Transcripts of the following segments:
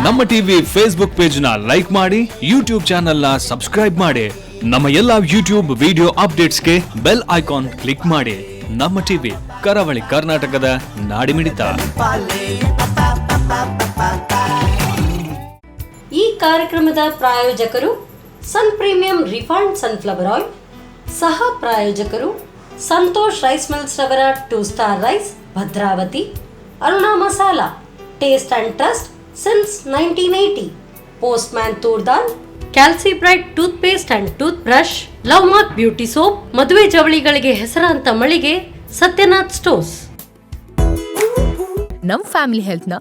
ನಮ್ಮ TV Facebook page ನ like ಮಾಡಿ, ಯೂಟ್ಯೂಬ್ ಚಾನೆಲ್ ನ ಸಬ್ಸ್ಕ್ರೈಬ್ ಮಾಡಿ. ನಮ್ಮ ಎಲ್ಲಾ ಯೂಟ್ಯೂಬ್ ವಿಡಿಯೋ ಅಪ್ಡೇಟ್ಸ್ಗೆ ಬೆಲ್ ಐಕಾನ್ ಕ್ಲಿಕ್ ಮಾಡಿ. ನಮ್ಮ ಟಿವಿ ಕರಾವಳಿ ಕರ್ನಾಟಕದ ನಾಡಿಮಿಡಿತ. ಈ ಕಾರ್ಯಕ್ರಮದ ಪ್ರಾಯೋಜಕರು Sun premium refined sunflower oil, ಸಹ ಪ್ರಾಯೋಜಕರು ಸಂತೋಷ್ ರೈಸ್ ಮಿಲ್ಸ್ ರವರ 2 star rice, Bhadravathi. Aruna masala, taste and trust since 1980. Postman toor dal, Calci bright tooth paste and tooth brush, Love Mark beauty soap, ಮದುವೆ ಜವಳಿಗಳಿಗೆ ಹೆಸರಾಂತ ಮಳಿಗೆ ಸತ್ಯನಾಥ್ ಸ್ಟೋರ್ಸ್. ನಮ್ ಫ್ಯಾಮಿಲಿ ಹೆಲ್ತ್ ನ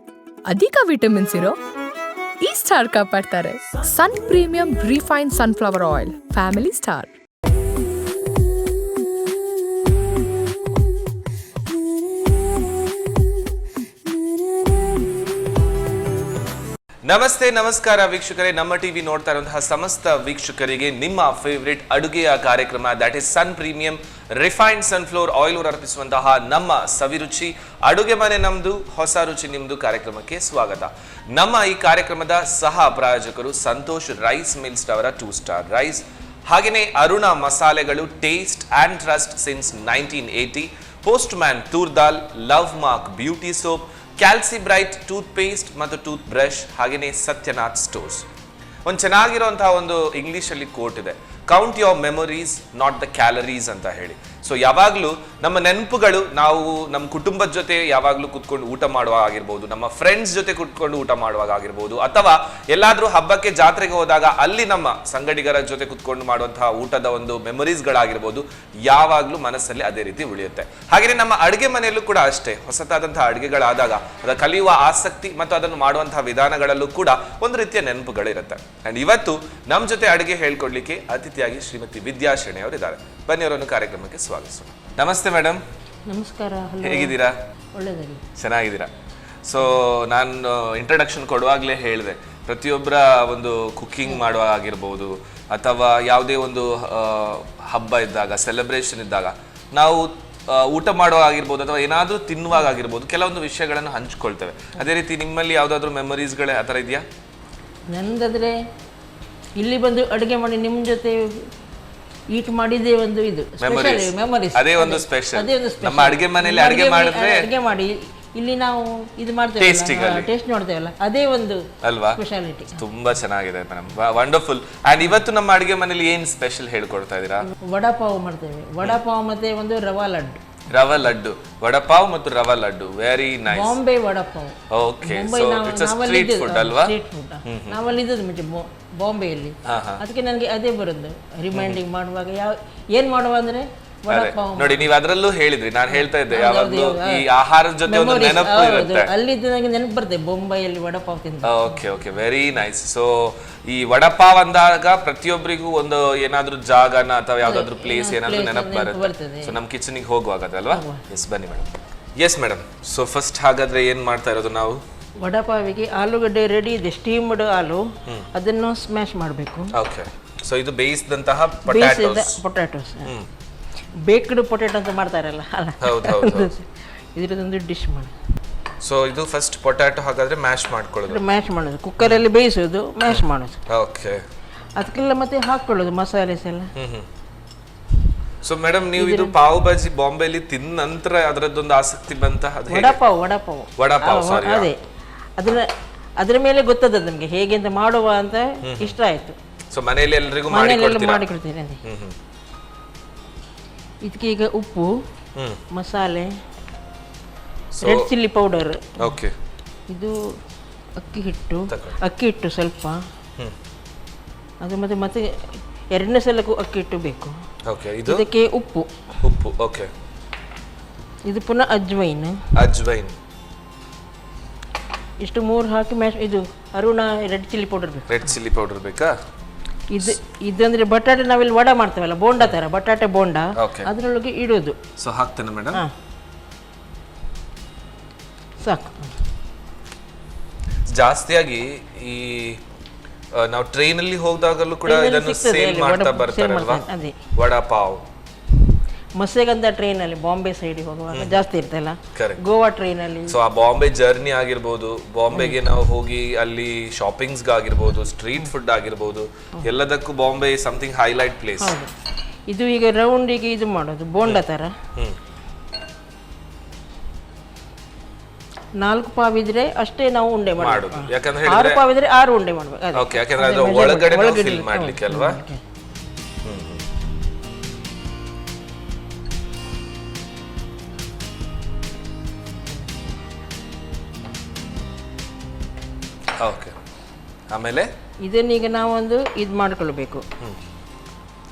ಅಧಿಕ ವಿಟಮಿನ್ಸ್ ಇರೋ ಈ ಸ್ಟಾರ್ ಕಾಪಾಡ್ತಾರೆ. Sun premium refined sunflower oil, family star. ನಮಸ್ತೆ, ನಮಸ್ಕಾರ ವೀಕ್ಷಕರೇ. ನಮ್ಮ ಟಿವಿ ನೋಡ್ತಾ ಇರುವಂತಹ ಸಮಸ್ತ ವೀಕ್ಷಕರಿಗೆ ನಿಮ್ಮ ಫೇವರಿಟ್ ಅಡುಗೆಯ ಕಾರ್ಯಕ್ರಮ that is Sun premium refined sunflower oil ಅರ್ಪಿಸುವಂತಹ ನಮ್ಮ ಸವಿರುಚಿ ಅಡುಗೆ ಮನೆ ನಮ್ದು, ಹೊಸ ರುಚಿ ನಿಮ್ದು ಕಾರ್ಯಕ್ರಮಕ್ಕೆ ಸ್ವಾಗತ. ನಮ್ಮ ಈ ಕಾರ್ಯಕ್ರಮದ ಸಹ ಪ್ರಾಯೋಜಕರು ಸಂತೋಷ್ ರೈಸ್ ಮಿಲ್ಸ್ ಅವರ 2 ಸ್ಟಾರ್ ರೈಸ್, ಹಾಗೆಯೇ ಅರುಣಾ ಮಸಾಲೆಗಳು, taste and trust since 1980, Postman toor dal, Love Mark beauty soap, Calci bright tooth paste ಮತ್ತು ಟೂತ್ ಬ್ರಷ್, ಹಾಗೆಯೇ ಸತ್ಯನಾಥ್ ಸ್ಟೋರ್ಸ್. ಒಂದು ಚೆನ್ನಾಗಿರುವಂತಹ ಒಂದು ಇಂಗ್ಲಿಷಲ್ಲಿ ಕೋಟ್ ಇದೆ, count your memories not the calories ಅಂತ ಹೇಳಿ. ಸೊ ಯಾವಾಗಲೂ ನಮ್ಮ ನೆನಪುಗಳು ನಾವು ನಮ್ಮ ಕುಟುಂಬದ ಜೊತೆ ಯಾವಾಗಲೂ ಕುತ್ಕೊಂಡು ಊಟ ಮಾಡುವಾಗ ಆಗಿರ್ಬೋದು, ನಮ್ಮ ಫ್ರೆಂಡ್ಸ್ ಜೊತೆ ಕುತ್ಕೊಂಡು ಊಟ ಮಾಡುವಾಗ ಆಗಿರ್ಬೋದು, ಅಥವಾ ಎಲ್ಲಾದ್ರೂ ಹಬ್ಬಕ್ಕೆ ಜಾತ್ರೆಗೆ ಹೋದಾಗ ಅಲ್ಲಿ ನಮ್ಮ ಸಂಗಡಿಗರ ಜೊತೆ ಕುತ್ಕೊಂಡು ಮಾಡುವಂತಹ ಊಟದ ಒಂದು ಮೆಮೊರೀಸ್ಗಳಾಗಿರ್ಬೋದು, ಯಾವಾಗಲೂ ಮನಸ್ಸಲ್ಲಿ ಅದೇ ರೀತಿ ಉಳಿಯುತ್ತೆ. ಹಾಗೆಯೇ ನಮ್ಮ ಅಡುಗೆ ಮನೆಯಲ್ಲೂ ಕೂಡ ಅಷ್ಟೇ, ಹೊಸತಾದಂತಹ ಅಡುಗೆಗಳಾದಾಗ ಅದರ ಕಲಿಯುವ ಆಸಕ್ತಿ ಮತ್ತು ಅದನ್ನು ಮಾಡುವಂತಹ ವಿಧಾನಗಳಲ್ಲೂ ಕೂಡ ಒಂದು ರೀತಿಯ ನೆನಪುಗಳಿರುತ್ತೆ. ಅಂಡ್ ಇವತ್ತು ನಮ್ಮ ಜೊತೆ ಅಡುಗೆ ಹೇಳ್ಕೊಡ್ಲಿಕ್ಕೆ ಅತಿಥಿಯಾಗಿ ಶ್ರೀಮತಿ ವಿದ್ಯಾಶೇಣಿ ಅವರು ಇದ್ದಾರೆ. ಬನ್ನಿ ಅವರನ್ನು ಕಾರ್ಯಕ್ರಮಕ್ಕೆ ಸ್ವಾಗತಿಸೋಣ. ನಮಸ್ತೆ ಮೇಡಮ್. ನಮಸ್ಕಾರ. ಹೇಗಿದ್ದೀರಾ? ಒಳ್ಳೆಯದಾಗಿ. ಚೆನ್ನಾಗಿದ್ದೀರಾ? ಸೊ ನಾನು ಇಂಟ್ರಡಕ್ಷನ್ ಕೊಡುವಾಗಲೇ ಹೇಳಿದೆ, ಪ್ರತಿಯೊಬ್ಬರ ಒಂದು ಕುಕ್ಕಿಂಗ್ ಮಾಡುವಾಗ ಆಗಿರ್ಬೋದು ಅಥವಾ ಯಾವುದೇ ಒಂದು ಹಬ್ಬ ಇದ್ದಾಗ, ಸೆಲೆಬ್ರೇಷನ್ ಇದ್ದಾಗ ನಾವು ಊಟ ಮಾಡುವಾಗ ಆಗಿರ್ಬೋದು ಅಥವಾ ಏನಾದರೂ ತಿನ್ನುವಾಗ ಆಗಿರ್ಬೋದು, ಕೆಲವೊಂದು ವಿಷಯಗಳನ್ನು ಹಂಚ್ಕೊಳ್ತೇವೆ. ಅದೇ ರೀತಿ ನಿಮ್ಮಲ್ಲಿ ಯಾವುದಾದ್ರೂ ಮೆಮೊರೀಸ್ಗಳೇ ಆ ಥರ ಇದೆಯಾ? ನಂದಾದರೆ ಇಲ್ಲಿ ಬಂದು ಅಡುಗೆ ಮಾಡಿ ನಿಮ್ಮ ಜೊತೆ ಈಟ್ ಮಾಡಿದ್ದೇ ಒಂದು ಇದು ಮೆಮೊರೀಸ್. ಅದೇ ಒಂದು ಸ್ಪೆಷಲ್. ನಮ್ಮ ಅಡುಗೆ ಮನೆಯಲ್ಲಿ ಅಡುಗೆ ಮಾಡಿ ಇಲ್ಲಿ ನಾವು ಇದು ಮಾಡ್ತೇವೆ, ಟೇಸ್ಟ್ ನೋಡ್ತೇವಲ್ಲ, ಅದೇ ಒಂದು ಅಲ್ವಾ ಸ್ಪೆಷಾಲಿಟಿ. ತುಂಬಾ ಚೆನ್ನಾಗಿದೆ ಮೇಡಮ್, ವಂಡರ್ಫುಲ್. ಅಂಡ್ ಇವತ್ತು ನಮ್ಮ ಅಡುಗೆ ಮನೆಯಲ್ಲಿ ಏನ್ ಸ್ಪೆಷಲ್ ಹೇಳ್ಕೊಡ್ತಾ ಇದ್ದೀರಾ? ವಡಾಪಾವ್ ಮಾಡ್ತೇವೆ. ವಡಾಪಾವ್ ಮತ್ತೆ ಒಂದು ರವಾ ಲಡ್ಡು. ವಡಪಾವ್ ಮತ್ತು rava laddu, very nice. Bombay vada pav. Okay, so it's a street food ಅಲ್ವಾ? Street food. ನಾವಲ್ಲಿ ಇದ್ದದ್ದು ಮುಂಚೆ ಬಾಂಬೆಯಲ್ಲಿ, ಅದಕ್ಕೆ ನನಗೆ ಅದೇ ಬರೋದು ರಿಮೈಂಡಿಂಗ್ ಮಾಡುವಾಗ. ಏನ್ ಮಾಡುವ ಅಂದ್ರೆ ನೋಡಿ, ನೀವು ಅದರಲ್ಲೂ ಹೇಳಿದ್ರಿ, ನಾನು ಹೇಳ್ತಾ ಇದ್ದೆ ಯಾವಾಗಲೂ ಈ ಆಹಾರದ ಜೊತೆ ಒಂದು ನೆನಪು ಇರುತ್ತೆ. ಅಲ್ಲಿದ್ದು ನನಗೆ ನೆನಪು ಬರ್ತದೆ, ಬೊಂಬೈಯಲ್ಲಿ ವಡಪಾವ್ ತಿಂದ. Okay okay, very nice. So ಈ ವಡಪಾವ್ ಅಂದಾಗ ಪ್ರತಿಯೊಬ್ಬರಿಗೂ ಒಂದು ಏನಾದ್ರೂ ಜಾಗನ ಅಥವಾ ಯಾವ್ದಾದ್ರು ಪ್ಲೇಸ್ ಏನಾದ್ರೂ ನೆನಪು ಬರುತ್ತೆ. ಸೊ ನಮ್ಮ ಕಿಚನ್ಗೆ ಹೋಗುವಾಗ ಅಲ್ವಾ? ಎಸ್, ಬನ್ನಿ madam. S madam. So first ಹಾಗಾದ್ರೆ ಏನ್ ಮಾಡ್ತಾ ಇರೋದು ನಾವು? ವಡಪಾವಿಗೆ ಆಲೂಗಡ್ಡೆ ರೆಡಿ ಇದೆ, ಸ್ಟೀಮ್ಡ್ ಆಲೂ, ಅದನ್ನು ಸ್ಮ್ಯಾಶ್ ಮಾಡಬೇಕು. ಓಕೆ, ಸೊ ಇದು ಬೇಯಿಸಿದಂತಹ ಪೊಟ್ಯಾಟೋಸ್, ಬೇಕ್ಡ್ ಪೊಟ್ಯಾಟೊ ಅಂತ ಮಾಡ್ತಾರಲ್ಲ, ಅಲ್ಲ, ಇದರದೊಂದು ಡಿಶ್ ಮಾಡಿ. ಸೊ ಇದು ಫಸ್ಟ್ ಪೊಟ್ಯಾಟೊ ಹಾಗಾದ್ರೆ ಮ್ಯಾಶ್ ಮಾಡ್ಕೊಳ್ಳೋದು, ಮ್ಯಾಶ್ ಮಾಡೋದು, ಕುಕ್ಕರಲ್ಲಿ ಬೇಯಿಸೋದು, ಮ್ಯಾಶ್ ಮಾಡೋದು. ಓಕೆ, ಅದಕ್ಕೆಲ್ಲ ಮತ್ತೆ ಹಾಕೊಳ್ಳೋದು ಮಸಾಲೆಸ್ ಎಲ್ಲ. ಸೊ ಮೇಡಮ್, ನೀವು ಇದು ಪಾವ್ ಭಾಜಿ ಬಾಂಬೆಲಿ ತಿಂದ ನಂತರ ಅದರದ್ದೊಂದು ಆಸಕ್ತಿ ಬಂತ? ವಡಪಾವ್ ಸಾರಿ, ಅದೇ ಅದರ ಮೇಲೆ ಗೊತ್ತದ ನಮಗೆ ಹೇಗೆ ಅಂತ ಮಾಡುವ ಅಂತ ಇಷ್ಟ ಆಯ್ತು. ಸೊ ಮನೆಯಲ್ಲಿ ಎಲ್ಲರಿಗೂ ಮಾಡಿಕೊಡ್ತೀನಿ. ಇದಕ್ಕೆ ಈಗ ಉಪ್ಪು, ಮಸಾಲೆ, ರೆಡ್ ಚಿಲ್ಲಿ ಪೌಡರ್, ಓಕೆ, ಇದು ಅಕ್ಕಿ ಹಿಟ್ಟು ಸ್ವಲ್ಪ, ಅದು ಮತ್ತೆ ಎರಡನೇ ಸಲಕ್ಕೂ ಅಕ್ಕಿ ಹಿಟ್ಟು ಬೇಕು. ಇದಕ್ಕೆ ಉಪ್ಪು, ಓಕೆ, ಇದು ಪುನಃ ಅಜ್ವೈನ್, ಇಷ್ಟು 3 ಹಾಕಿ ಮ್ಯಾಶ್. ಇದು ಅರುಣ ರೆಡ್ ಚಿಲ್ಲಿ ಪೌಡರ್ ಬೇಕಾ? ಇದಂದ್ರೆ ಬಟಾಟೆ ನಾವಿಲ್ಲಿ ವಡ ಮಾಡ್ತೇವಲ್ಲ, ಬೋಂಡಾ ತರ, ಬಟಾಟೆ ಬೋಂಡಾ, ಅದ್ರೊಳಗೆ ಇಡೋದು. ಸೊ ಹಾಕ್ತೇನೆ ಮೇಡಮ್, ಸಾಕು. ಜಾಸ್ತಿಯಾಗಿ ಈ ನಾವು ಟ್ರೈನ್ ಅಲ್ಲಿ ಹೋದಾಗಲೂ ಕೂಡ ಇದನ್ನು ಸೇಲ್ ಮಾಡ್ತಾ ಬರ್ತಾರೆ ಅಲ್ವಾ, ವಡಾಪಾವ್. ಮತ್ಸ್ಯಗಂಧ ಟ್ರೈನಲ್ಲಿ ಬಾಂಬೆ ಸೈಡಿಗೆ ಹೋಗುವಾಗ ಜಾಸ್ತಿ ಇರ್ತಲ್ಲ, ಗೋವಾ ಟ್ರೈನಲ್ಲಿ. ಸೊ ಆ ಬಾಂಬೆ ಜರ್ನಿ ಆಗಿರ್ಬೋದು, ಬಾಂಬೆಗೆ ನಾವು ಹೋಗಿ ಅಲ್ಲಿ ಶಾಪಿಂಗ್ಸ್ಗೆ ಆಗಿರ್ಬೋದು, ಸ್ಟ್ರೀಟ್ ಫುಡ್ ಆಗಿರ್ಬೋದು, ಎಲ್ಲದಕ್ಕೂ ಬಾಂಬೆ ಸಮಥಿಂಗ್ ಹೈಲೈಟ್ ಪ್ಲೇಸ್. ಇದು ಈಗ ರೌಂಡಿಗೆ ಇದು ಮಾಡೋದು ಬೋಂಡ ಥರ. 4 ಪಾವ್ ಇದ್ರೆ ಅಷ್ಟೇ ನಾವು ಉಂಡೆ ಮಾಡೋದು. ಯಾಕಂದ್ರೆ 6 ಪಾವ್ ಇದ್ರೆ 6 ಉಂಡೆ ಮಾಡ್ಬೇಕು. ಓಕೆ, ಯಾಕಂದ್ರೆ ಅದು ಒಳಗಡೆ ಫಿಲ್ ಮಾಡ್ಲಿಕ್ಕೆ ಅಲ್ವಾ. ಓಕೆ, ಆಮೇಲೆ ಇದನ್ನೀಗ ನಾವೊಂದು ಇದು ಮಾಡ್ಕೊಳ್ಬೇಕು.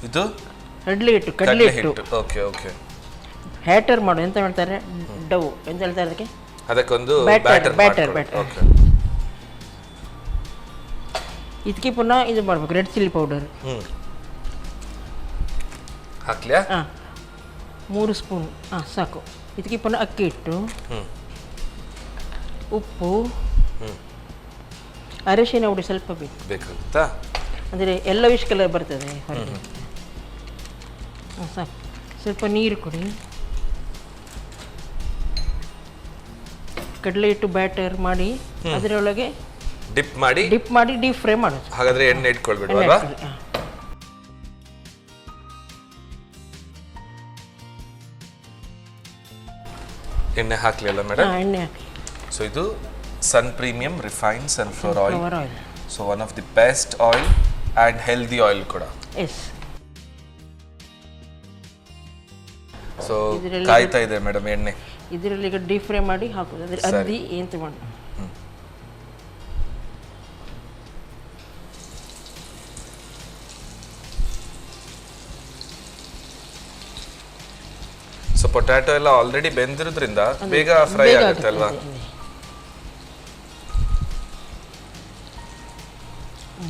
ಇದು ಕಡಲೆ ಹಿಟ್ಟು. Okay okay. ಹ್ಯಾಟರ್ ಮಾಡು ಎಂತ ಹೇಳ್ತಾರೆ, ಡವ್ ಎಂತ ಹೇಳ್ತಾರೆ ಅದಕ್ಕೆ, ಅದಕ್ಕೊಂದು ಬ್ಯಾಟರ್. ಇದಕ್ಕೆ ಪುನಃ ಇದು ಮಾಡ್ಬೇಕು, ರೆಡ್ ಚಿಲ್ಲಿ ಪೌಡರ್ ಹಾಕ್ಲಿಯಾ? 3 ಸ್ಪೂನ್ ಸಾಕು. ಇದಕ್ಕೆ ಪುನಃ ಅಕ್ಕಿ ಹಿಟ್ಟು, ಉಪ್ಪು, ಅರಿಶಿನ ಹುಡಿ ಸ್ವಲ್ಪ ಬೇಕಾಗುತ್ತಾ, ಅಂದರೆ ಯೆಲ್ಲೋವಿಶ್ ಕಲರ್ ಬರ್ತದೆ ಹೊರಗೆ. ಸಾಕು. ಸ್ವಲ್ಪ ನೀರು ಕೊಡಿ. ಕಡಲೆ ಹಿಟ್ಟು ಬ್ಯಾಟರ್ ಮಾಡಿ ಅದರೊಳಗೆ ಡಿಪ್ ಮಾಡಿ ಡೀಪ್ ಫ್ರೈ ಮಾಡೋದು. ಹಾಗಾದ್ರೆ ಎಣ್ಣೆ ಇಟ್ಕೊಳ್ಬಿಡ್ವಾ? ಎಣ್ಣೆ ಹಾಕ್ಲಿಲ್ಲ ಮೇಡಮ್? ಎಣ್ಣೆ ಹಾಕಿ. ಸೊ ಇದು Sun premium refined sunflower oil. So one of the best oil and healthy oil ಕೂಡ. ಎಸ್. ಸೊ ಕಾಯ್ತಾ ಇದೆ ಮೇಡಮ್ ಎಣ್ಣೆ. ಇದರಲ್ಲಿ ಈಗ ಡೀಪ್ ಫ್ರೈ ಮಾಡಿ ಹಾಕೋದು. ಅದ್ರ ಅದ್ದಿ ಎಂತ ಮಾಡಿ. ಸೊ ಪೊಟ್ಯಾಟೊ ಎಲ್ಲ ಆಲ್ರೆಡಿ ಬೆಂದಿರೋದ್ರಿಂದ ಬೇಗ ಫ್ರೈ ಆಗುತ್ತೆ ಅಲ್ವಾ?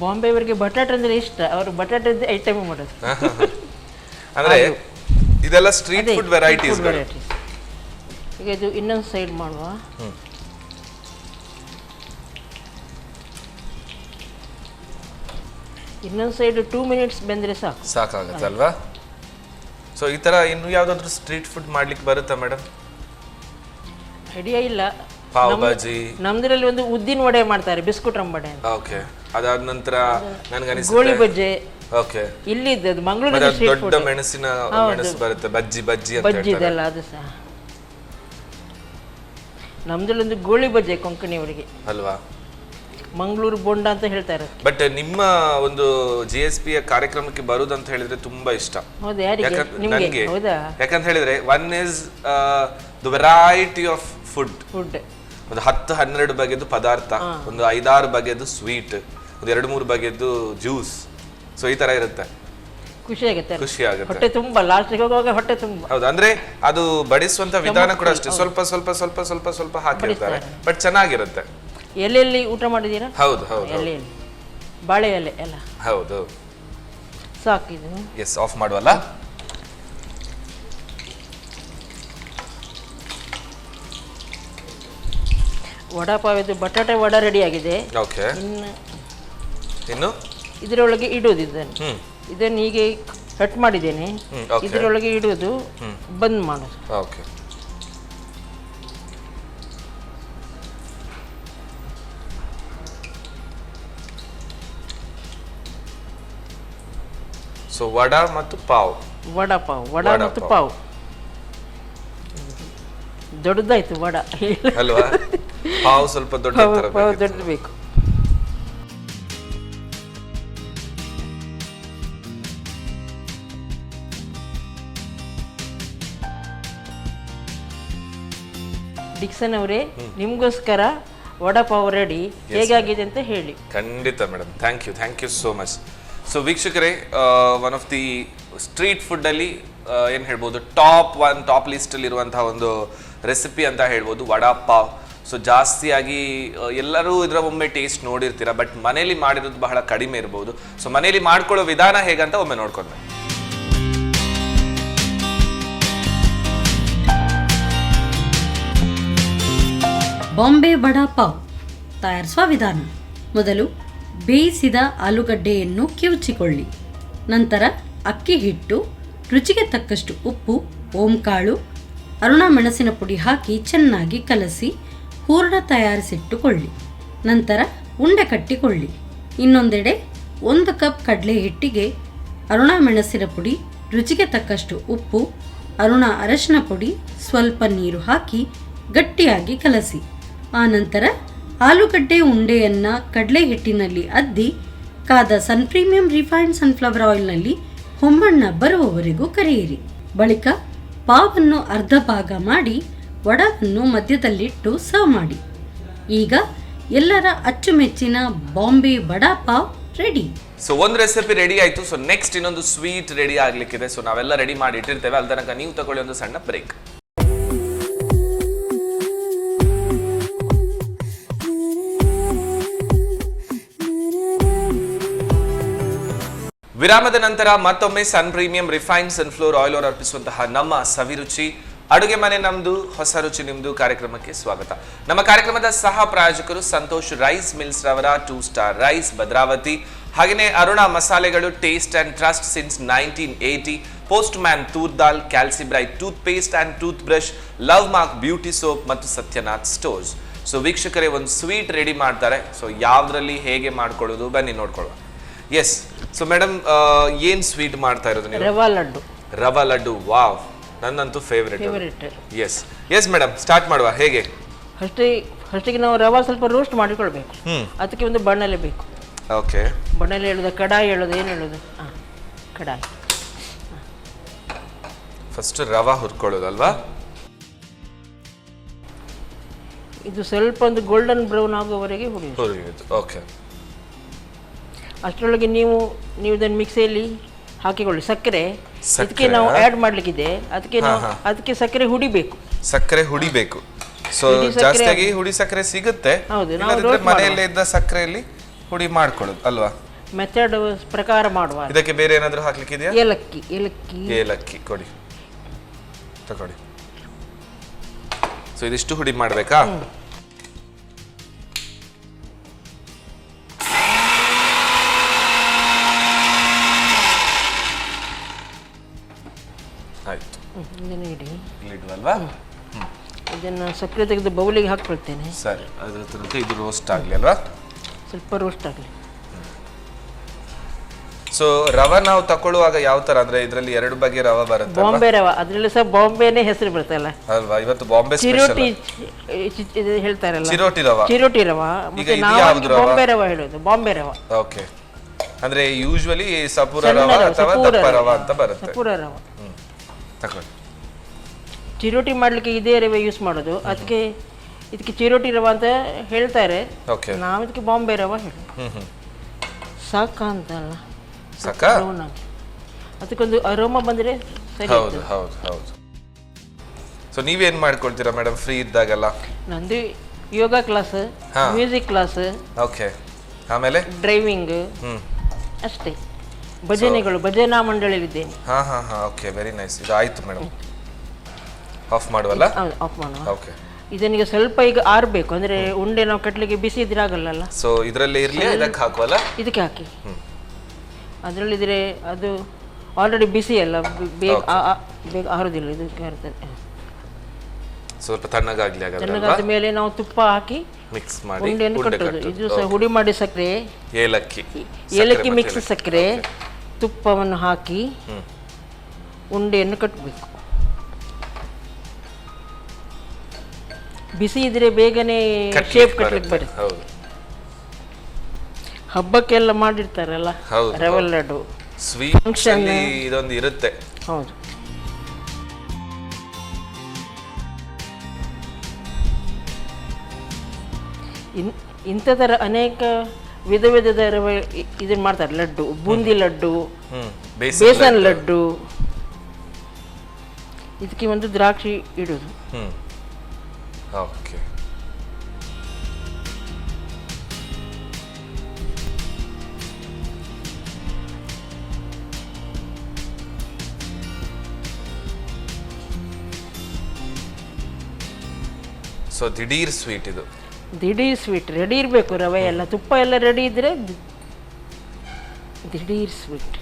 ಬಾಂಬೆಯವರಿಗೆ ಬಟಾಟೆ ಅಂದ್ರೆ ಇಷ್ಟ, ಅವರು ಬಟಾಟೆ ಐಟಮ್ ಮಾಡೋದು. ಅಂದ್ರೆ ಇದೆಲ್ಲ ಸ್ಟ್ರೀಟ್ ಫುಡ್ ವೆರೈಟೀಸ್. ಈಗ ಇದು ಇನ್ನೊಂದು ಸೈಡ್ ಮಾಡುವ. ಇನ್ನೊಂದು ಸೈಡ್ 2 ಮಿನಿಟ್ಸ್ ಬೆಂದ್ರೆ ಸಾಕಾಗುತ್ತೆ ಅಲ್ವಾ? ಸೊ ಈ ತರ ಇನ್ನು ಯಾವ್ದಾದ್ರು ಸ್ಟ್ರೀಟ್ ಫುಡ್ ಮಾಡ್ಲಿಕ್ಕೆ ಬರುತ್ತಾ ಮೇಡಮ್? ಐಡಿಯಾ ಇಲ್ಲ. ಪಾವ್ ಭಾಜಿ ನಮ್ದ್ರಲ್ಲಿ ಒಂದು ಉದ್ದಿನ ವಡೆ ಮಾಡ್ತಾರೆ, ಬಿಸ್ಕುಟ್ ರಂಬಡೆ ಅಂತ. ಓಕೆ, ಅದಾದ ನಂತರ ನನಗೆ ಗೋಳಿ ಬಜ್ಜೆ. ಓಕೆ, ಇಲ್ಲಿ ಇದ್ದದ್ದು ಮಂಗಳೂರಲ್ಲಿ ದೊಡ್ಡ ಮೆಣಸು ಬರುತ್ತೆ, ಬಜ್ಜಿ ಅಂತ ಬಜ್ಜಿ ಇದೆಲ್ಲ ಅದು ಸಹ. ನಮ್ದ್ರಲ್ಲಿ ಒಂದು ಗೋಳಿ ಬಜ್ಜೆ ಕೊಂಕಣಿಯವರಿಗೆ ಅಲ್ವಾ, ಮಂಗಳೂರು ಬೋಂಡ ಅಂತ ಹೇಳ್ತಾರೆ. ಬಟ್ ನಿಮ್ಮ ಒಂದು GSP ಕಾರ್ಯಕ್ರಮಕ್ಕೆ ಬರುದಂತ ಹೇಳಿದ್ರೆ ತುಂಬಾ ಇಷ್ಟ. ನನಗೆ ಯಾಕಂತ ಹೇಳಿದ್ರೆ one is the variety of food. ಒಂದು 10-12 ಬಗೆದು ಪದಾರ್ಥ, ಒಂದು 5-6 ಬಗೆದು ಸ್ವೀಟ್, ಒಂದು 2-3 ಬಗೆದು ಜ್ಯೂಸ್. ಸೊ ಈ ತರ ಇರುತ್ತೆ, ಖುಷಿ ಆಗುತ್ತೆ. ಹೊಟ್ಟೆ ತುಂಬಾ ಲಾಸ್ಟಿಗೆ ಹೋಗುವಾಗ ಹೊಟ್ಟೆ ತುಂಬಾ. ಹೌದು, ಅಂದ್ರೆ ಅದು ಬಡಿಸುವಂತ ವಿಧಾನ ಕೂಡ ಅಷ್ಟೇ, ಸ್ವಲ್ಪ ಸ್ವಲ್ಪ ಸ್ವಲ್ಪ ಸ್ವಲ್ಪ ಸ್ವಲ್ಪ ಹಾಕಿರ್ತಾರೆ, ಬಟ್ ಚೆನ್ನಾಗಿರುತ್ತೆ. ಎಲೆಯಲ್ಲಿ ಊಟ ಮಾಡಿದೀರಾ? ಹೌದು ಹೌದು. ಎಲೆಯಲ್ಲಿ ಬಾಳೆ ಎಲೆ ಎಲ್ಲ. ಹೌದು, ಸಾಕಿದು. ಎಸ್, ಆಫ್ ಮಾಡುವಲ್ಲ. ವಡಾಪಾವ್ ಇದು ಬಟಾಟೆ ವಡ ರೆಡಿ ಆಗಿದೆ. ಓಕೆ, ಇನ್ನು ಇದರೊಳಗೆ ಇಡುವುದು ಇದನ್ನು ಹೀಗೆ ಕಟ್ ಮಾಡಿದ್ದೇನೆ. ಇದರೊಳಗೆ ಇಡುವುದು, ಬಂದ್ ಮಾಡೋದು. ಓಕೆ, ಸೊ ವಡ ಮತ್ತು ಪಾವ್. ವಡ ಮತ್ತು ಪಾವ್ ದೊಡ್ಡದಾಯ್ತು ವಡ ಅಲ್ವಾ? ಪಾವ್ ಸ್ವಲ್ಪ ದೊಡ್ಡ ಬೇಕು. ಡಿಕ್ಸನ್ ಅವರೇ, ನಿಮ್ಗೋಸ್ಕರ ವಡಾಪಾವ್ ರೆಡಿ, ಹೇಗಾಗಿದೆ ಅಂತ ಹೇಳಿ. ಖಂಡಿತ madam, thank you so much. So ವೀಕ್ಷಕರೇ, one of the street food ಅಲ್ಲಿ ಏನು ಹೇಳ್ಬೋದು, ಟಾಪ್ ಲಿಸ್ಟಲ್ಲಿ ಇರುವಂತಹ ಒಂದು ರೆಸಿಪಿ ಅಂತ ಹೇಳ್ಬೋದು ವಡಾಪಾವ್. ಸೊ ಜಾಸ್ತಿಯಾಗಿ ಎಲ್ಲರೂ ಇದರ ಒಮ್ಮೆ ಟೇಸ್ಟ್ ನೋಡಿರ್ತೀರ, ಬಟ್ ಮನೇಲಿ ಮಾಡಿರೋದು ಬಹಳ ಕಡಿಮೆ ಇರ್ಬೋದು. ಸೊ ಮನೇಲಿ ಮಾಡ್ಕೊಳ್ಳೋ ವಿಧಾನ ಹೇಗಂತ ಒಮ್ಮೆ ನೋಡ್ಕೊಂಡ್ರೆ. ಬಾಂಬೆ ವಡಾಪಾವ್ ತಯಾರಿಸುವ ವಿಧಾನ: ಮೊದಲು ಬೇಯಿಸಿದ ಆಲೂಗಡ್ಡೆಯನ್ನು ಕಿವುಚಿಕೊಳ್ಳಿ. ನಂತರ ಅಕ್ಕಿ ಹಿಟ್ಟು, ರುಚಿಗೆ ತಕ್ಕಷ್ಟು ಉಪ್ಪು ಓಂಕಾಳು, ಅರುಣ ಮೆಣಸಿನ ಪುಡಿ ಹಾಕಿ ಚೆನ್ನಾಗಿ ಕಲಸಿ ಹೂರಣ ತಯಾರಿಸಿಟ್ಟುಕೊಳ್ಳಿ. ನಂತರ ಉಂಡೆ ಕಟ್ಟಿಕೊಳ್ಳಿ. ಇನ್ನೊಂದೆಡೆ 1 ಕಪ್ ಕಡಲೆ ಹಿಟ್ಟಿಗೆ ಅರುಣ ಮೆಣಸಿನ ಪುಡಿ, ರುಚಿಗೆ ತಕ್ಕಷ್ಟು ಉಪ್ಪು, ಅರುಣ ಅರಶಿನ ಪುಡಿ, ಸ್ವಲ್ಪ ನೀರು ಹಾಕಿ ಗಟ್ಟಿಯಾಗಿ ಕಲಸಿ. ಆನಂತರ ಆಲೂಗಡ್ಡೆ ಉಂಡೆಯನ್ನು ಕಡಲೆ ಹಿಟ್ಟಿನಲ್ಲಿ ಅದ್ದಿ ಕಾದ ಸನ್ ಪ್ರೀಮಿಯಂ ರಿಫೈನ್ಡ್ ಸನ್ಫ್ಲವರ್ ಆಯಿಲ್ನಲ್ಲಿ ಹೊಂಬಣ್ಣ ಬರುವವರೆಗೂ ಕರಿಯಿರಿ. ಬಳಿಕ ಪಾವನ್ನು ಅರ್ಧ ಭಾಗ ಮಾಡಿ ವಡವನ್ನು ಮಧ್ಯದಲ್ಲಿಟ್ಟು ಸರ್ವ್ ಮಾಡಿ. ಈಗ ಎಲ್ಲರ ಅಚ್ಚುಮೆಚ್ಚಿನ ಬಾಂಬೆ ವಡಾ ಪಾವ್ ರೆಡಿ. ಸೊ ಒಂದು ರೆಸಿಪಿ ರೆಡಿ ಆಯ್ತು. ಸೊ ನೆಕ್ಸ್ಟ್ ಇನ್ನೊಂದು ಸ್ವೀಟ್ ರೆಡಿ ಆಗ್ಲಿಕ್ಕಿದೆ. ಸೊ ನಾವೆಲ್ಲ ರೆಡಿ ಮಾಡಿ ಇಟ್ಟಿರ್ತೇವೆ. ಅಲ್ಲಿ ತನಕ ನೀವು ತಗೊಳ್ಳಿ ಒಂದು ಸಣ್ಣ ಬ್ರೇಕ್. ವಿರಾಮದ ನಂತರ ಮತ್ತೊಮ್ಮೆ ಸನ್ ಪ್ರೀಮಿಯಂ ರಿಫೈನ್ಡ್ ಸನ್ಫ್ಲವರ್ ಆಯಿಲ್ ಅವರು ಅರ್ಪಿಸುವಂತಹ ನಮ್ಮ ಸವಿರುಚಿ ಅಡುಗೆ ಮನೆ ನಮ್ದು ಹೊಸ ರುಚಿ ನಿಮ್ದು ಕಾರ್ಯಕ್ರಮಕ್ಕೆ ಸ್ವಾಗತ. ನಮ್ಮ ಕಾರ್ಯಕ್ರಮದ ಸಹ ಪ್ರಾಯೋಜಕರು ಸಂತೋಷ್ ರೈಸ್ ಮಿಲ್ಸ್ ರವರ 2 ಸ್ಟಾರ್ ರೈಸ್ ಭದ್ರಾವತಿ, ಹಾಗೆಯೇ ಅರುಣ ಮಸಾಲೆಗಳು taste and trust since 1980, Postman toor dal, Calci bright tooth paste and tooth brush, Love Mark beauty soap ಮತ್ತು ಸತ್ಯನಾಥ್ ಸ್ಟೋರ್ಸ್. ಸೊ ವೀಕ್ಷಕರೇ, ಒಂದು ಸ್ವೀಟ್ ರೆಡಿ ಮಾಡ್ತಾರೆ. ಸೊ ಯಾವ್ದ್ರಲ್ಲಿ ಹೇಗೆ ಮಾಡ್ಕೊಳ್ಳೋದು ಬನ್ನಿ ನೋಡ್ಕೊಳ್ಳುವ. ಎಸ್, ಸೊ ಮೇಡಮ್ ಏನ್ ಸ್ವೀಟ್ ಮಾಡ್ತಾ ಇರೋದು ನೀವು? ರವಾ ಲಡ್ಡು. ರವಾ ಲಡ್ಡು, ವಾವ್, ನನ್ನಂತೂ favourite. Yes yes madam, start ಮಾಡುವ. ಹೇಗೆ? ಫಸ್ಟಿಗೆ ನಾವು ರವಾ ಸ್ವಲ್ಪ ರೋಸ್ಟ್ ಮಾಡಿಕೊಳ್ಬೇಕು. ಅದಕ್ಕೆ ಒಂದು ಬಣ್ಣಲೆ ಬೇಕು. ಓಕೆ, ಬಣ್ಣಲೆ ಹೇಳೋದು, ಕಡಾಯಿ ಹೇಳೋದು, ಏನು ಹೇಳೋದು? ಕಡಾಯಿ. ಫಸ್ಟ್ ರವಾ ಹುರ್ಕೊಳ್ಳೋದಲ್ವಾ? ಇದು ಸ್ವಲ್ಪ ಒಂದು ಗೋಲ್ಡನ್ ಬ್ರೌನ್ ಆಗುವವರೆಗೆ ಹುರಿಯೋದು. ಓಕೆ. ಅಷ್ಟರೊಳಗೆ ನೀವು ಇದನ್ನು ಮಿಕ್ಸಿಯಲ್ಲಿ ಹಾಕಿಕೊಳ್ಳಿ. ಸಕ್ಕರೆ ಇದಕ್ಕೆ ನಾವು ಆ್ಯಡ್ ಮಾಡ್ಲಿಕ್ಕಿದೆ. ಅದಕ್ಕೆ ಸಕ್ಕರೆ ಹುಡಿಬೇಕು. ಸಕ್ಕರೆ ಹುಡಿಬೇಕು. ಸೊ ಜಾಸ್ತಿಯಾಗಿ ಹುಡಿ ಸಕ್ಕರೆ ಸಿಗುತ್ತೆ. ಹೌದು, ಮನೆಯಲ್ಲೇ ಇದ್ದ ಸಕ್ಕರೆಯಲ್ಲಿ ಹುಡಿ ಮಾಡ್ಕೊಳ್ಳೋದು ಅಲ್ವಾ? ಮೆಥಡ್ ಪ್ರಕಾರ ಮಾಡುವ. ಇದಕ್ಕೆ ಬೇರೆ ಏನಾದರೂ ಹಾಕ್ಲಿಕ್ಕಿದೆಯಾ? ಏಲಕ್ಕಿ ಕೊಡಿ, ತಗೊಳ್ಳಿ. ಸೊ ಇದಿಷ್ಟು ಹುಡಿ ಮಾಡ್ಬೇಕಾ? ಆಯ್ತು, ಇಡುವಲ್ವಾ? ಇದನ್ನು ಸಕ್ಕರೆ ತೆಗೆದು ಬೌಲಿಗೆ ಹಾಕ್ಕೊಳ್ತೇನೆ. ಸರಿ, ಅದ್ರ ತನಕ ಇದು ರೋಸ್ಟ್ ಆಗಲಿ ಅಲ್ವಾ? ಸ್ವಲ್ಪ ರೋಸ್ಟ್ ಆಗಲಿ. ಸೊ ರವಾ ನಾವು ತಕೊಳ್ಳುವಾಗ ಯಾವ ತರ ಅಂದ್ರೆ ಇದರಲ್ಲಿ 2 ಬಗೆಯ ರವಾ ಬರುತ್ತೆ. ಬಾಂಬೆ ರವಾ, ಅದರಲ್ಲಿ ಸಹ ಬಾಂಬೆನೇ ಹೆಸರು ಬರ್ತಲ್ಲ ಅಲ್ವಾ? ಇವತ್ತು ಬಾಂಬೆ ಚಿರೋಟಿ ಹೇಳ್ತಾರಲ್ಲ, ಚಿರೋಟಿ ರವಾ. ಮತ್ತೆ ನಾವು ಬಾಂಬೆ ರವಾ ಹೇಳೋದು, ಬಾಂಬೆ ರವಾ. ಓಕೆ, ಅಂದ್ರೆ ಯೂಶುವಲಿ ಸಪೂರ ರವಾ ಅಥವಾ ದಪ್ಪ ರವಾ ಅಂತ ಬರುತ್ತೆ. ಸಪೂರ ರವಾ ತಕೊಳ್ಳಿ. ಚಿರೋಟಿ ಮಾಡ್ಲಿಕ್ಕೆ ಇದೇ ರವೆ ಯೂಸ್ ಮಾಡೋದು. ಇದಕ್ಕೆ ಚಿರೋಟಿ ರವಾ ಅಂತ ಹೇಳ್ತಾರೆ. ನಾವು ಇದಕ್ಕೆ ಬಾಂಬೆ ರವಾ ಹೇಳೋದು. ಸಾಕ ಅಂತಲ್ಲ, ಸಾಕಾ? ಅದಕ್ಕೊಂದು ಅರೋಮಾ ಬಂದ್ರೆ ಸರಿ. ಹೌದು ಹೌದು ಹೌದು. ಸೊ ನೀವೇನ್ ಮಾಡ್ಕೊಳ್ತೀರಾ ಮೇಡಮ್ ಫ್ರೀ ಇದ್ದಾಗೆಲ್ಲ? ನಂದು yoga class, music class, okay, ಆಮೇಲೆ ಡ್ರೈವಿಂಗ್, ಅಷ್ಟೇ. ಭಜನೆಗಳು, ಭಜನಾ ಮಂಡಳಿಯಲ್ಲಿದ್ದೇನೆ. Okay, very nice. ಇದು ಆಯ್ತು ಮೇಡಮ್, ಆಫ್ ಮಾಡುವಲ್ಲ? ಆಫ್ ಮಾಡುವ. ಓಕೆ. ಇದನ್ನೀಗ ಸ್ವಲ್ಪ ಈಗ ಆರ್ಬೇಕು, ಅಂದ್ರೆ ಉಂಡೆ ನಾವು ಕಟ್ಲಿಕ್ಕೆ ಬಿಸಿ ಇದ್ರೆ ಆಗಲ್ಲ. ಸೊ ಇದರಲ್ಲೇ ಇರ್ಲಿ, ಇದಕ್ಕೆ ಹಾಕುವಲ್ಲ? ಇದಕ್ಕೆ ಹಾಕಿ. ಅದರಲ್ಲಿದ್ರೆ ಅದು ಆಲ್ರೆಡಿ ಬಿಸಿ ಅಲ್ಲ, ಬೇಗ ಆರೋದಿಲ್ಲ. ಇದಕ್ಕೆ ಆರ್ತದೆ. ಸ್ವಲ್ಪ ತಣ್ಣಗಾಗ್ಲಿ. ತಣ್ಣಗಾದ ಮೇಲೆ ನಾವು ತುಪ್ಪ ಹಾಕಿ ಮಿಕ್ಸ್ ಮಾಡಿ ಉಂಡೆಯನ್ನು ಕಟ್ಟೋದು. ಇದು ಸಹ ಹುಡಿ ಮಾಡಿ ಸಕ್ಕರೆ, ಏಲಕ್ಕಿ ಮಿಕ್ಸ್ ಸಕ್ಕರೆ, ತುಪ್ಪವನ್ನು ಹಾಕಿ ಉಂಡೆಯನ್ನು ಕಟ್ಟಬೇಕು. ಬಿಸಿ ಇದ್ರೆ ಬೇಗನೆ ಶೇಪ್ ಕಟ್ಲಿಕ್ಕೆ ಬರುತ್ತೆ. ಹಬ್ಬಕ್ಕೆಲ್ಲ ಮಾಡಿರ್ತಾರಲ್ಲ ರವೆ ಲಡ್ಡು, ಫಂಕ್ಷನ್ ಇದೊಂದು ಇರುತ್ತೆ. ಹೌದು. ಇಂಥ ಥರ ಅನೇಕ ವಿಧದ ರವೆ ಇದನ್ನ ಮಾಡ್ತಾರೆ. ಲಡ್ಡು, ಬೂಂದಿ ಲಡ್ಡು, ಬೇಸನ್ ಲಡ್ಡು. ಇದಕ್ಕೆ ಒಂದು ದ್ರಾಕ್ಷಿ ಇಡೋದು. ಓಕೆ. ಸೊ ದಿಢೀರ್ ಸ್ವೀಟ್ ಇದು. ದಿಢೀರ್ ಸ್ವೀಟ್ ರೆಡಿ ಇರಬೇಕು. ರವೆ ಎಲ್ಲ, ತುಪ್ಪ ಎಲ್ಲ ರೆಡಿ ಇದ್ರೆ ದಿಢೀರ್ ಸ್ವೀಟ್.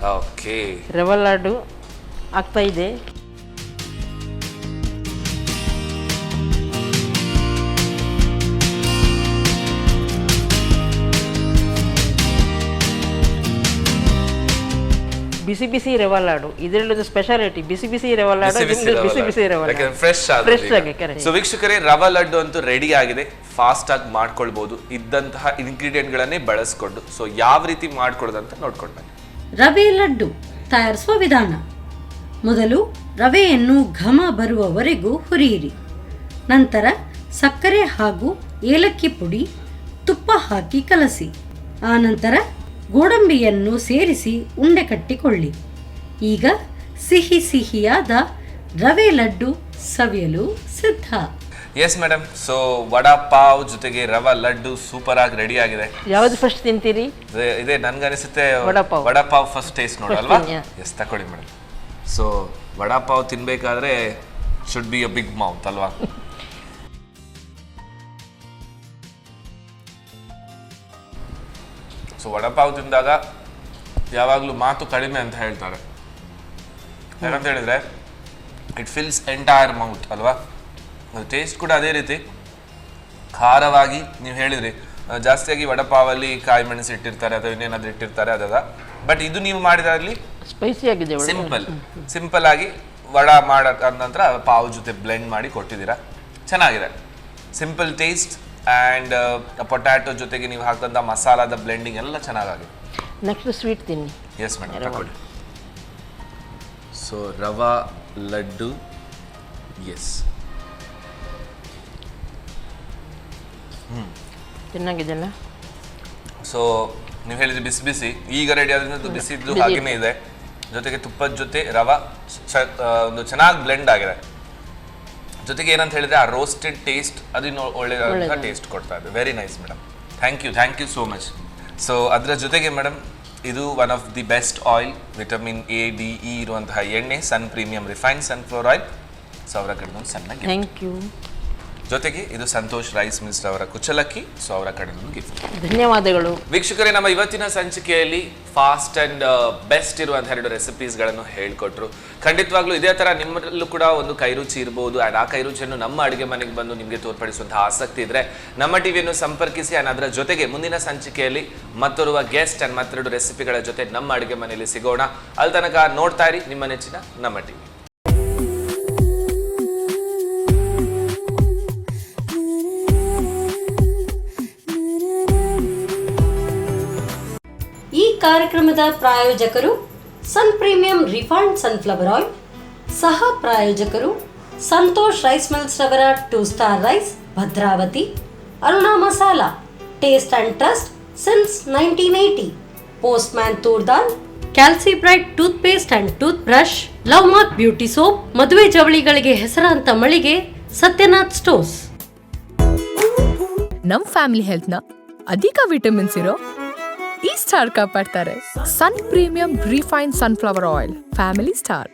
ಓಕೆ. ರವೆ ಲಾಡು ಆಗ್ತಾ ಇದೆ. ಬಿಸಿ ಬಿಸಿ ರವೆ ಲಾಡು, ಇದರಲ್ಲೂ ಸ್ಪೆಷಾಲಿಟಿ ಬಿಸಿ ಬಿಸಿ ರವೆ ಲಾಡು, ಬಿಸಿ ಬಿಸಿ ರವೆ ಲಾಡು ಫ್ರೆಶ್ ಆಗಿ. ಸೊ ವೀಕ್ಷಕರೇ, ರವಾ ಲಡ್ಡು ಅಂತೂ ರೆಡಿ ಆಗಿದೆ. ಫಾಸ್ಟ್ ಆಗಿ ಮಾಡ್ಕೊಳ್ಬಹುದು ಇದ್ದಂತಹ ಇಂಗ್ರೀಡಿಯೆಂಟ್ ಗಳನ್ನೇ ಬಳಸ್ಕೊಂಡು. ಸೊ ಯಾವ ರೀತಿ ಮಾಡ್ಕೊಳ್ಳೋದಂತ ನೋಡ್ಕೊಂಡು ಬನ್ನಿ. ರವೆ ಲಡ್ಡು ತಯಾರಿಸುವ ವಿಧಾನ: ಮೊದಲು ರವೆಯನ್ನು ಘಮ ಬರುವವರೆಗೂ ಹುರಿಯಿರಿ. ನಂತರ ಸಕ್ಕರೆ ಹಾಗೂ ಏಲಕ್ಕಿ ಪುಡಿ, ತುಪ್ಪ ಹಾಕಿ ಕಲಸಿ. ಆನಂತರ ಗೋಡಂಬಿಯನ್ನು ಸೇರಿಸಿ ಉಂಡೆ ಕಟ್ಟಿಕೊಳ್ಳಿ. ಈಗ ಸಿಹಿ ಸಿಹಿಯಾದ ರವೆ ಲಡ್ಡು ಸವಿಯಲು ಸಿದ್ಧ. Yes madam, so vada pav ಜೊತೆಗೆ ರವಾ ಲಡ್ಡು ಸೂಪರ್ ಆಗಿ ರೆಡಿ ಆಗಿದೆ. ಯಾವ್ದು ಫಸ್ಟ್ ತಿಂತೀರಿ? ಇದೆ ನನ್ಗನಿಸುತ್ತೆ ವಡಾಪಾವ್. ವಡಾಪಾವ್ ಫಸ್ಟ್ ಟೇಸ್ಟ್ ನೋಡಲ್ವಾ? ಎಸ್, ತಕೊಳ್ಳಿ ಮೇಡಮ್. ಸೊ ವಡಾಪಾವ್ ತಿನ್ಬೇಕಾದ್ರೆ should be a big mouth ಅಲ್ವಾ? ಸೊ ವಡಾಪಾವ್ ತಿಂದಾಗ ಯಾವಾಗಲೂ ಮಾತು ಕಡಿಮೆ ಅಂತ ಹೇಳ್ತಾರೆ. ಯಾಕಂತ ಹೇಳಿದ್ರೆ ಇಟ್ ಫಿಲ್ಸ್ ಎಂಟೈರ್ ಮೌತ್ ಅಲ್ವಾ? ಟೇಸ್ಟ್ ಕೂಡ ಅದೇ ರೀತಿ ಖಾರವಾಗಿ. ನೀವು ಹೇಳಿದ್ರಿ ಜಾಸ್ತಿಯಾಗಿ ವಡಪಾವಲ್ಲಿ ಕಾಯಿ ಮೆಣಸು ಇಟ್ಟಿರ್ತಾರೆ ಅಥವಾ ಇನ್ನೇನಾದ್ರೂ ಇಟ್ಟಿರ್ತಾರೆ ಅದದ. ಬಟ್ ಇದು ನೀವು ಮಾಡಿದ್ರಲ್ಲಿ ಸ್ಪೈಸಿ ಆಗಿದೆ. ಸಿಂಪಲ್ ಆಗಿ ವಡ ಮಾಡೋ ನಂತರ ಪಾವ್ ಜೊತೆ ಬ್ಲೆಂಡ್ ಮಾಡಿ ಕೊಟ್ಟಿದ್ದೀರಾ. ಚೆನ್ನಾಗಿದೆ, ಸಿಂಪಲ್ ಟೇಸ್ಟ್. ಆ್ಯಂಡ್ ಪೊಟ್ಯಾಟೊ ಜೊತೆಗೆ ನೀವು ಹಾಕಿದಂಥ ಮಸಾಲಾದ ಬ್ಲೆಂಡಿಂಗ್ ಎಲ್ಲ ಚೆನ್ನಾಗಿದೆ. ನೆಕ್ಸ್ಟ್ ಸ್ವೀಟ್ ತಿನ್ನಿ. ಎಸ್ ಮೇಡಮ್, ತಗೊಳ್ಳಿ. ಸೊ ರವಾ ಲಡ್ಡು, ಎಸ್, ಚೆನ್ನಾಗಿದೆಲ್ಲ. ಸೊ ನೀವು ಹೇಳಿದ್ರೆ ಬಿಸಿ ಬಿಸಿ ಈಗ ರೆಡಿ ಆದ್ರಿಂದ ಬಿಸಿ ಇದ್ದು ಹಾಗೇನೇ ಇದೆ. ಜೊತೆಗೆ ತುಪ್ಪದ ಜೊತೆ ರವಾ ಒಂದು ಚೆನ್ನಾಗಿ ಬ್ಲೆಂಡ್ ಆಗಿದೆ. ಜೊತೆಗೆ ಏನಂತ ಹೇಳಿದ್ರೆ ಆ ರೋಸ್ಟೆಡ್ ಟೇಸ್ಟ್ ಅದು ಒಳ್ಳೆಯದಾದಂತಹ ಟೇಸ್ಟ್ ಕೊಡ್ತಾ ಇದೆ. Very nice madam, thank you so much. So ಅದರ ಜೊತೆಗೆ ಮೇಡಮ್, ಇದು one of the best oil, vitamin A D E ಇರುವಂತಹ ಎಣ್ಣೆ, Sun premium refined sunflower oil. So ಅವರ ಕಡೆ ಒಂದು ಸಣ್ಣ gift. Thank you. ಜೊತೆಗೆ ಇದು ಸಂತೋಷ್ ರೈಸ್ ಮಿಲ್ಸ್ ಅವರ ಕುಚ್ಚಲಕ್ಕಿ. ಸೊ ಅವರ ಕಡೆ ಒಂದು ಗಿಫ್ಟ್. ಧನ್ಯವಾದಗಳು. ವೀಕ್ಷಕರೇ, ನಮ್ಮ ಇವತ್ತಿನ ಸಂಚಿಕೆಯಲ್ಲಿ ಫಾಸ್ಟ್ ಅಂಡ್ ಬೆಸ್ಟ್ ಇರುವಂತಹ 2 ರೆಸಿಪೀಸ್ಗಳನ್ನು ಹೇಳ್ಕೊಟ್ರು. ಖಂಡಿತವಾಗ್ಲೂ ಇದೇ ತರ ನಿಮ್ಮಲ್ಲೂ ಕೂಡ ಒಂದು ಕೈರುಚಿ ಇರಬಹುದು. ಅಂಡ್ ಆ ಕೈರುಚಿಯನ್ನು ನಮ್ಮ ಅಡುಗೆ ಮನೆಗೆ ಬಂದು ನಿಮಗೆ ತೋರ್ಪಡಿಸುವಂತಹ ಆಸಕ್ತಿ ಇದ್ರೆ ನಮ್ಮ ಟಿವಿಯನ್ನು ಸಂಪರ್ಕಿಸಿ. ಅಂಡ್ ಅದರ ಜೊತೆಗೆ ಮುಂದಿನ ಸಂಚಿಕೆಯಲ್ಲಿ ಮತ್ತೋರ್ವ ಗೆಸ್ಟ್ ಅಂಡ್ ಮತ್ತೆರಡು ರೆಸಿಪಿಗಳ ಜೊತೆ ನಮ್ಮ ಅಡುಗೆ ಮನೆಯಲ್ಲಿ ಸಿಗೋಣ. ಅಲ್ಲಿ ತನಕ ನೋಡ್ತಾ ಇರಿ ನಿಮ್ಮ ನೆಚ್ಚಿನ ನಮ್ಮ ಟಿವಿ. ಈ ಕಾರ್ಯಕ್ರಮದ ಪ್ರಾಯೋಜಕರು Sun premium refined sunflower oil. ಸಹ ಪ್ರಾಯೋಜಕರು ಸಂತೋಷ್ ರೈಸ್ ಮಿಲ್ಸ್ ರವರ 2 star rice, Bhadravathi. Aruna masala, taste and trust since 1980. Postman toor dal, Calci bright tooth paste and tooth brush, Love Mark beauty soap, ಮದುವೆ ಜವಳಿಗಳಿಗೆ ಹೆಸರಾಂತ ಮಳಿಗೆ ಸತ್ಯನಾಥ್ ಸ್ಟೋರ್ಸ್. ನಮ್ ಫ್ಯಾಮಿಲಿ ಹೆಲ್ತ್ ನ ಅಧಿಕ ವಿಟಮಿನ್ಸ್ ಇರೋ ಈ ಸ್ಟಾರ್ ಕಾಪಾಡ್ತಾರೆ. Sun premium refined sunflower oil, family star.